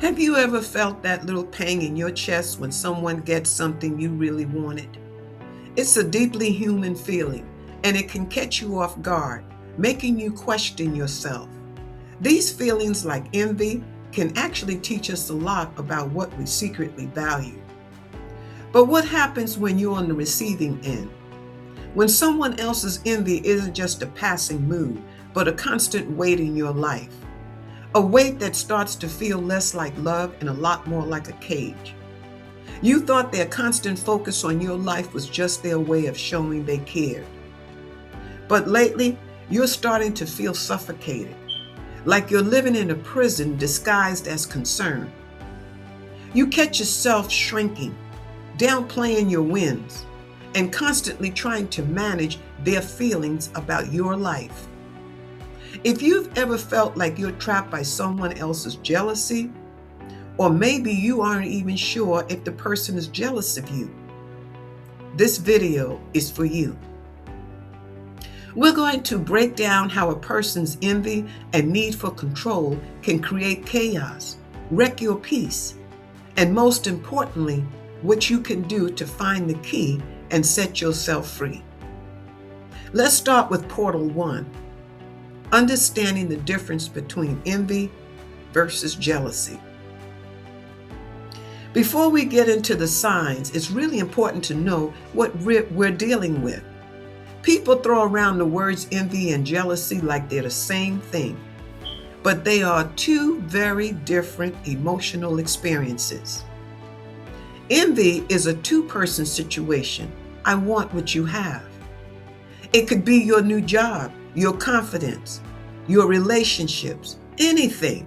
Have you ever felt that little pang in your chest when someone gets something you really wanted? It's a deeply human feeling, and it can catch you off guard, making you question yourself. These feelings, like envy, can actually teach us a lot about what we secretly value. But what happens when you're on the receiving end? When someone else's envy isn't just a passing mood, but a constant weight in your life. A weight that starts to feel less like love and a lot more like a cage. You thought their constant focus on your life was just their way of showing they cared. But lately, you're starting to feel suffocated, like you're living in a prison disguised as concern. You catch yourself shrinking, downplaying your wins, and constantly trying to manage their feelings about your life. If you've ever felt like you're trapped by someone else's jealousy, or maybe you aren't even sure if the person is jealous of you, this video is for you. We're going to break down how a person's envy and need for control can create chaos, wreck your peace, and most importantly, what you can do to find the key and set yourself free. Let's start with Portal 1, understanding the difference between envy versus jealousy. Before we get into the signs, it's really important to know what we're dealing with. People throw around the words envy and jealousy like they're the same thing, but they are two very different emotional experiences. Envy is a two-person situation. I want what you have. It could be your new job, your confidence, your relationships, anything.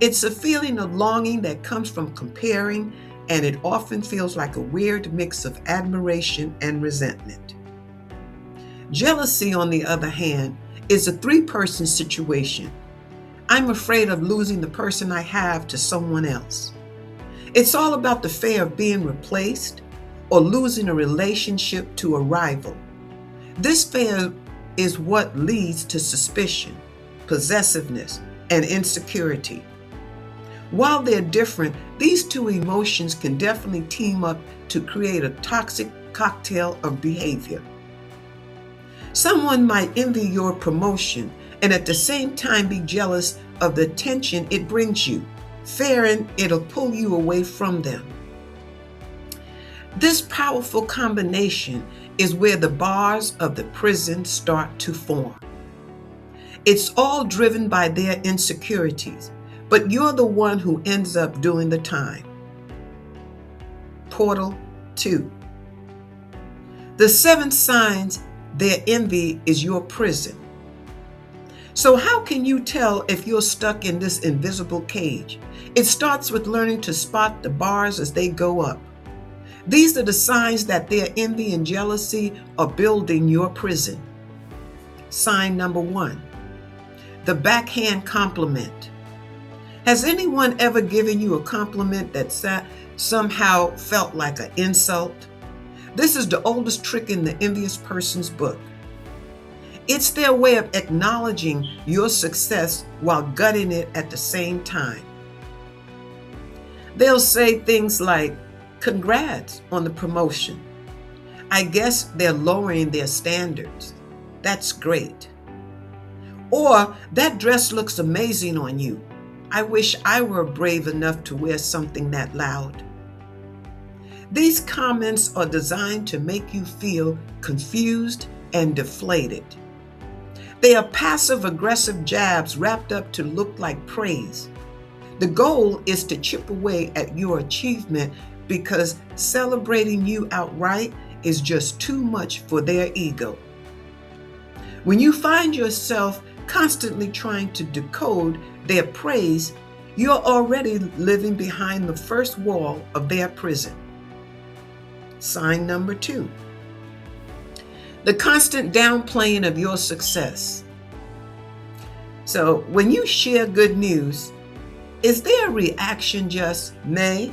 It's a feeling of longing that comes from comparing, and it often feels like a weird mix of admiration and resentment. Jealousy, on the other hand, is a three-person situation. I'm afraid of losing the person I have to someone else. It's all about the fear of being replaced or losing a relationship to a rival. This fear is what leads to suspicion, possessiveness, and insecurity. While they're different, these two emotions can definitely team up to create a toxic cocktail of behavior. Someone might envy your promotion and at the same time be jealous of the attention it brings you, fearing it'll pull you away from them. This powerful combination is where the bars of the prison start to form. It's all driven by their insecurities, but you're the one who ends up doing the time. Portal 2. The 7 signs their envy is your prison. So how can you tell if you're stuck in this invisible cage? It starts with learning to spot the bars as they go up. These are the signs that their envy and jealousy are building your prison. Sign number 1, the backhand compliment. Has anyone ever given you a compliment that somehow felt like an insult? This is the oldest trick in the envious person's book. It's their way of acknowledging your success while gutting it at the same time. They'll say things like, "Congrats on the promotion. I guess they're lowering their standards. That's great." Or, "That dress looks amazing on you. I wish I were brave enough to wear something that loud." These comments are designed to make you feel confused and deflated. They are passive-aggressive jabs wrapped up to look like praise. The goal is to chip away at your achievement because celebrating you outright is just too much for their ego. When you find yourself constantly trying to decode their praise, you're already living behind the first wall of their prison. Sign number 2, the constant downplaying of your success. So when you share good news, is their reaction just meh?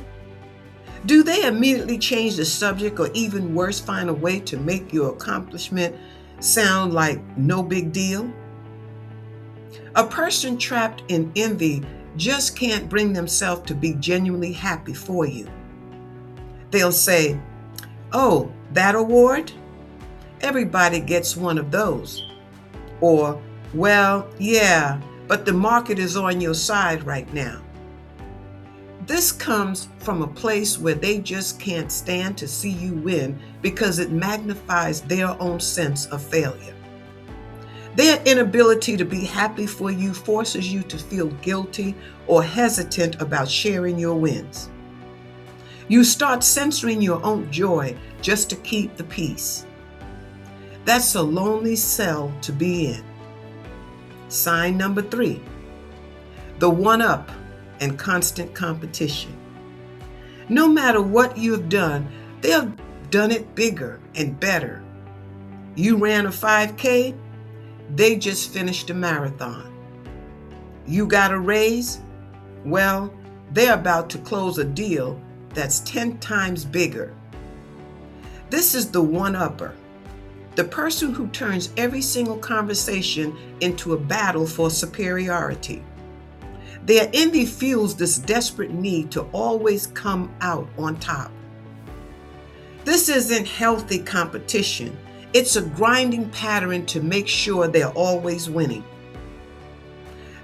Do they immediately change the subject or even worse, find a way to make your accomplishment sound like no big deal? A person trapped in envy just can't bring themselves to be genuinely happy for you. They'll say, "Oh, that award? Everybody gets one of those." Or, "Well, yeah, but the market is on your side right now." This comes from a place where they just can't stand to see you win because it magnifies their own sense of failure. Their inability to be happy for you forces you to feel guilty or hesitant about sharing your wins. You start censoring your own joy just to keep the peace. That's a lonely cell to be in. Sign number 3, the one-up and constant competition. No matter what you've done, they've done it bigger and better. You ran a 5K, they just finished a marathon. You got a raise? Well, they're about to close a deal that's 10 times bigger. This is the one-upper, the person who turns every single conversation into a battle for superiority. Their envy fuels this desperate need to always come out on top. This isn't healthy competition. It's a grinding pattern to make sure they're always winning.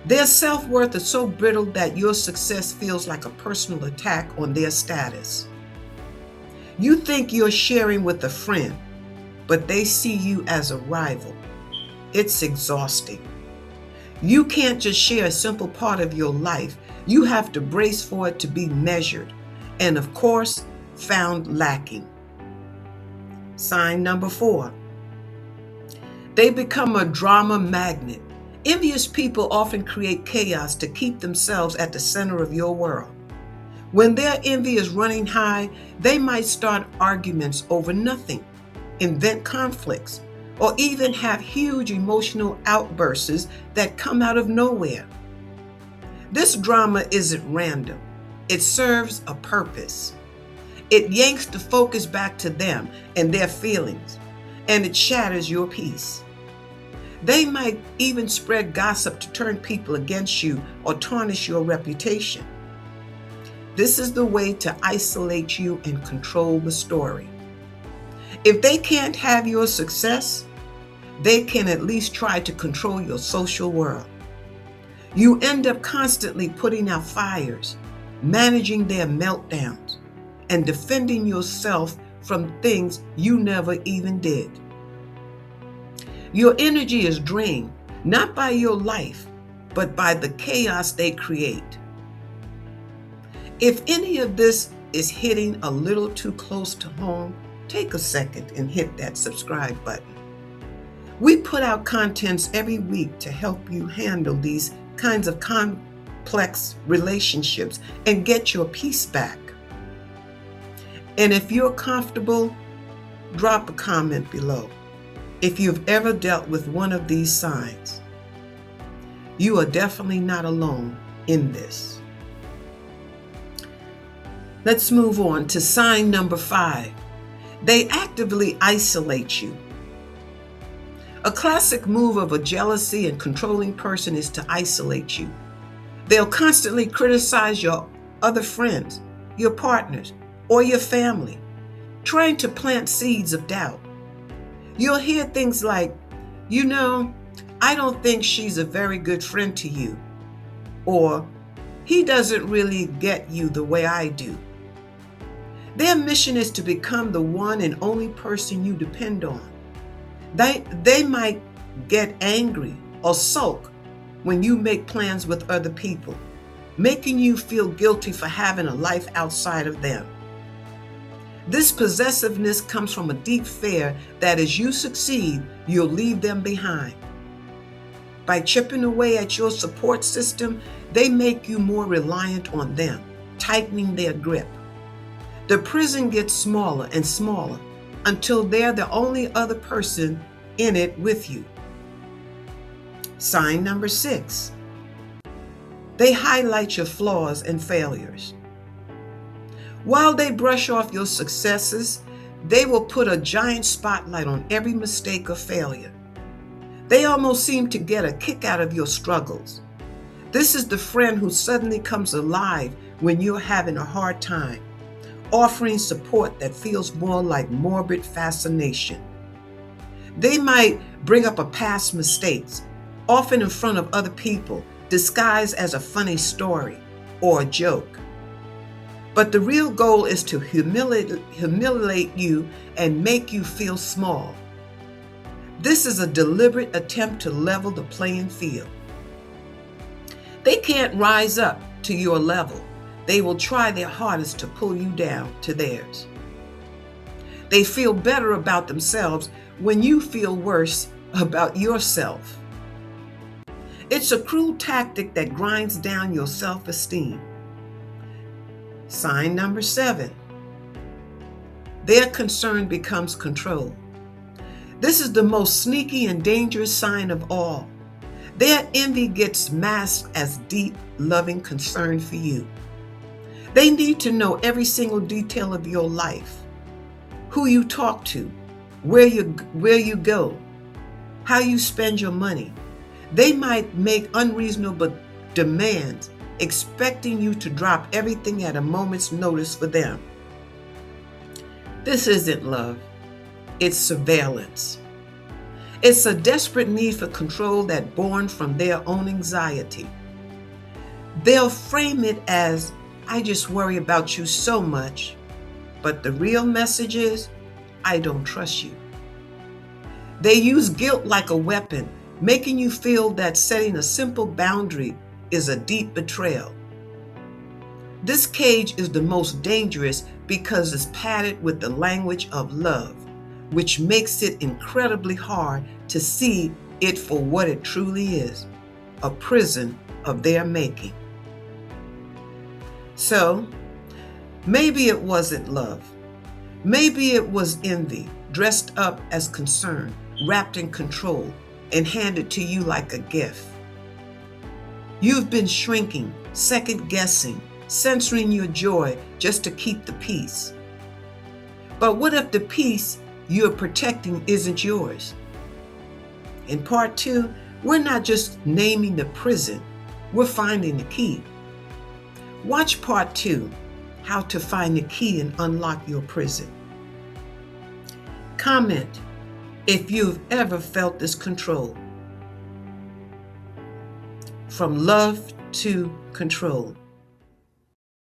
Their self-worth is so brittle that your success feels like a personal attack on their status. You think you're sharing with a friend, but they see you as a rival. It's exhausting. You can't just share a simple part of your life. You have to brace for it to be measured and, of course, found lacking. Sign number 4. They become a drama magnet. Envious people often create chaos to keep themselves at the center of your world. When their envy is running high, they might start arguments over nothing, invent conflicts, or even have huge emotional outbursts that come out of nowhere. This drama isn't random. It serves a purpose. It yanks the focus back to them and their feelings, and it shatters your peace. They might even spread gossip to turn people against you or tarnish your reputation. This is the way to isolate you and control the story. If they can't have your success, they can at least try to control your social world. You end up constantly putting out fires, managing their meltdowns, and defending yourself from things you never even did. Your energy is drained, not by your life, but by the chaos they create. If any of this is hitting a little too close to home, take a second and hit that subscribe button. We put out contents every week to help you handle these kinds of complex relationships and get your peace back. And if you're comfortable, drop a comment below. If you've ever dealt with one of these signs, you are definitely not alone in this. Let's move on to sign number 5. They actively isolate you. A classic move of a jealousy and controlling person is to isolate you. They'll constantly criticize your other friends, your partners, or your family, trying to plant seeds of doubt. You'll hear things like, I don't think she's a very good friend to you, or he doesn't really get you the way I do. Their mission is to become the one and only person you depend on. They might get angry or sulk when you make plans with other people, making you feel guilty for having a life outside of them. This possessiveness comes from a deep fear that as you succeed, you'll leave them behind. By chipping away at your support system, they make you more reliant on them, tightening their grip. The prison gets smaller and smaller until they're the only other person in it with you. Sign number 6. They highlight your flaws and failures. While they brush off your successes, they will put a giant spotlight on every mistake or failure. They almost seem to get a kick out of your struggles. This is the friend who suddenly comes alive when you're having a hard time, offering support that feels more like morbid fascination. They might bring up a past mistakes, often in front of other people, disguised as a funny story or a joke. But the real goal is to humiliate you and make you feel small. This is a deliberate attempt to level the playing field. They can't rise up to your level. They will try their hardest to pull you down to theirs. They feel better about themselves when you feel worse about yourself. It's a cruel tactic that grinds down your self-esteem. Sign number 7. Their concern becomes control. This is the most sneaky and dangerous sign of all. Their envy gets masked as deep, loving concern for you. They need to know every single detail of your life, who you talk to, where you go, how you spend your money. They might make unreasonable demands, expecting you to drop everything at a moment's notice for them. This isn't love, it's surveillance. It's a desperate need for control that's born from their own anxiety. They'll frame it as, I just worry about you so much, but the real message is, I don't trust you. They use guilt like a weapon, making you feel that setting a simple boundary is a deep betrayal. This cage is the most dangerous because it's padded with the language of love, which makes it incredibly hard to see it for what it truly is, a prison of their making. So, maybe it wasn't love. Maybe it was envy, dressed up as concern, wrapped in control, and handed to you like a gift. You've been shrinking, second-guessing, censoring your joy just to keep the peace. But what if the peace you're protecting isn't yours? In part 2, we're not just naming the prison, we're finding the key. Watch part 2, how to find the key and unlock your prison. Comment if you've ever felt this control. From love to control.